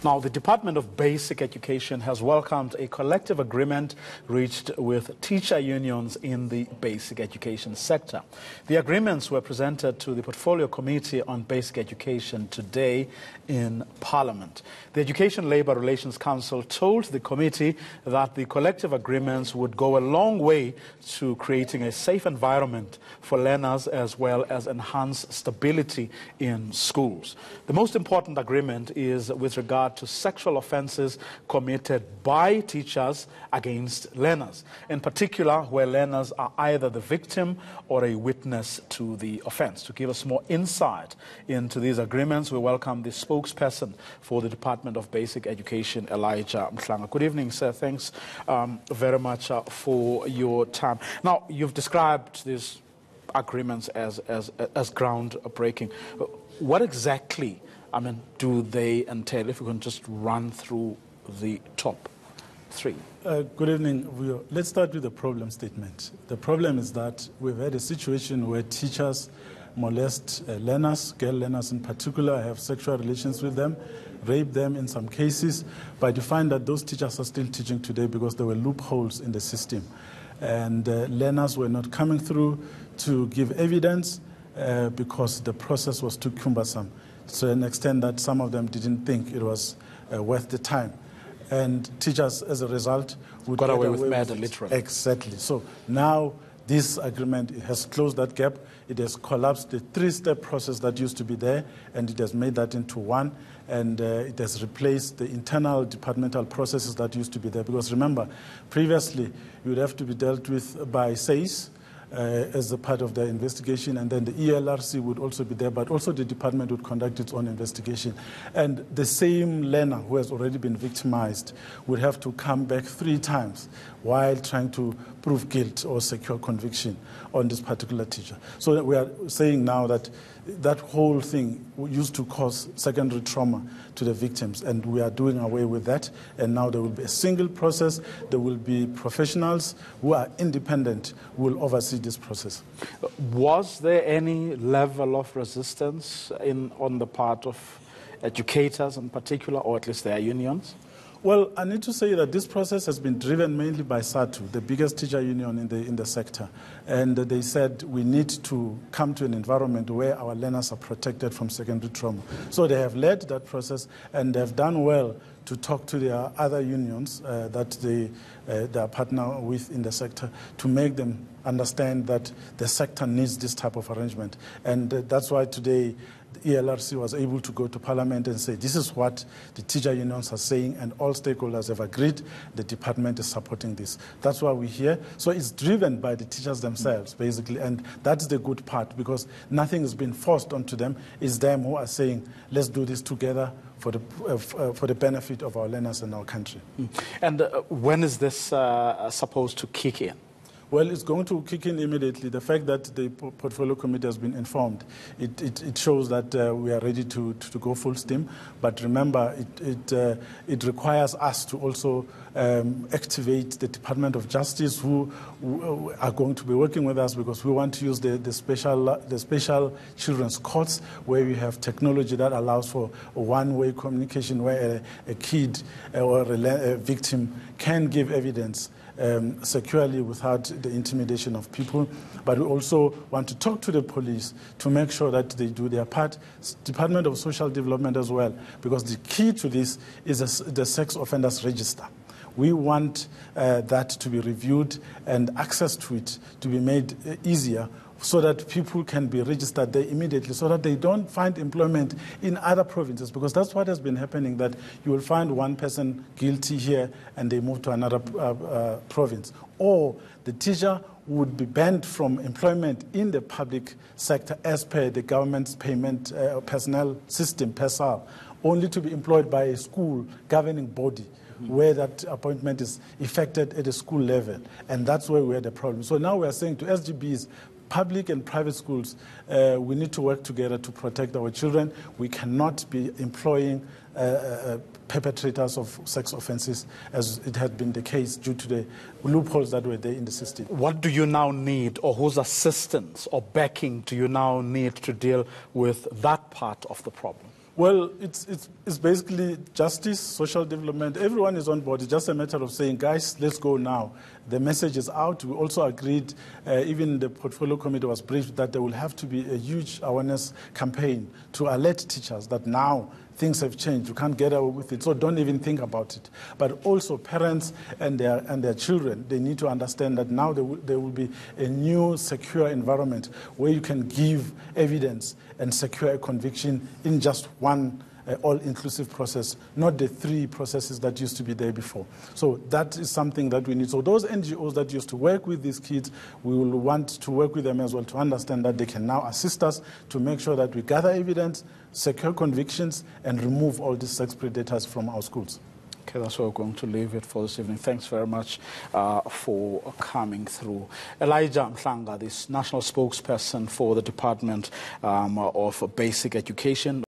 Now, the Department of Basic Education has welcomed a collective agreement reached with teacher unions in the basic education sector. The agreements were presented to the Portfolio Committee on Basic Education today in Parliament. The Education Labour Relations Council told the committee that the collective agreements would go a long way to creating a safe environment for learners as well as enhance stability in schools. The most important agreement is with regard to sexual offences committed by teachers against learners, in particular where learners are either the victim or a witness to the offence. To give us more insight into these agreements, we welcome the spokesperson for the Department of Basic Education, Elijah Mhlanga. Good evening, sir. Thanks very much for your time. Now, you've described these agreements as groundbreaking. What exactly do they entail? If you can just run through the top three. Good evening. Let's start with the problem statement. The problem is that we've had a situation where teachers molest learners, girl learners in particular, have sexual relations with them, rape them in some cases, but you find that those teachers are still teaching today because there were loopholes in the system. And learners were not coming through to give evidence because the process was too cumbersome, to an extent that some of them didn't think it was worth the time. And teachers, as a result, would got away with murder, literally. Exactly. So now this agreement has closed that gap. It has collapsed the three-step process that used to be there, and it has made that into one. And it has replaced the internal departmental processes that used to be there. Because remember, previously, you would have to be dealt with by SACE, as a part of the investigation, and then the ELRC would also be there, but also the department would conduct its own investigation. And the same learner who has already been victimized would have to come back 3 times while trying to prove guilt or secure conviction on this particular teacher. So we are saying now that that whole thing used to cause secondary trauma to the victims, and we are doing away with that. And now there will be a single process. There will be professionals who are independent who will oversee this process. Was there any level of resistance on the part of educators in particular, or at least their unions? Well, I need to say that this process has been driven mainly by SATU, the biggest teacher union in the sector. And they said we need to come to an environment where our learners are protected from secondary trauma. So they have led that process, and they have done well to talk to their other unions that they are partner with in the sector to make them understand that the sector needs this type of arrangement. And that's why today the ELRC was able to go to Parliament and say this is what the teacher unions are saying, and all stakeholders have agreed. The department is supporting this. That's why we're here. So it's driven by the teachers themselves, basically, and that's the good part, because nothing has been forced onto them. It's them who are saying, let's do this together for the benefit of our learners and our country. And when is this supposed to kick in? Well, it's going to kick in immediately. The fact that the Portfolio Committee has been informed, it shows that we are ready to go full steam. But remember, it requires us to also activate the Department of Justice, who are going to be working with us, because we want to use the special children's courts, where we have technology that allows for a one-way communication, where a kid or a victim can give evidence securely without the intimidation of people. But we also want to talk to the police to make sure that they do their part. Department of Social Development as well, because the key to this is the sex offenders register. We want that to be reviewed and access to it to be made easier, so that people can be registered there immediately, so that they don't find employment in other provinces, because that's what has been happening, that you will find one person guilty here and they move to another province. Or the teacher would be banned from employment in the public sector as per the government's payment personnel system, PERSAL, only to be employed by a school governing body, where that appointment is effected at a school level. And that's where we had the problem. So now we are saying to SGBs, public and private schools, we need to work together to protect our children. We cannot be employing perpetrators of sex offences, as it had been the case due to the loopholes that were there in the system. What do you now need, or whose assistance or backing do you now need to deal with that part of the problem? Well, it's basically justice, social development. Everyone is on board. It's just a matter of saying, guys, let's go now. The message is out. We also agreed, even the portfolio committee was briefed, that there will have to be a huge awareness campaign to alert teachers that now things have changed. You can't get away with it, so don't even think about it. But also parents and their children, they need to understand that now there will be a new secure environment where you can give evidence and secure a conviction in just one all-inclusive process, not the 3 processes that used to be there before. So that is something that we need. So those NGOs that used to work with these kids, we will want to work with them as well to understand that they can now assist us to make sure that we gather evidence, secure convictions, and remove all these sex predators from our schools. Okay, that's where we're going to leave it for this evening. Thanks very much for coming through. Elijah Mhlanga, this national spokesperson for the Department of Basic Education.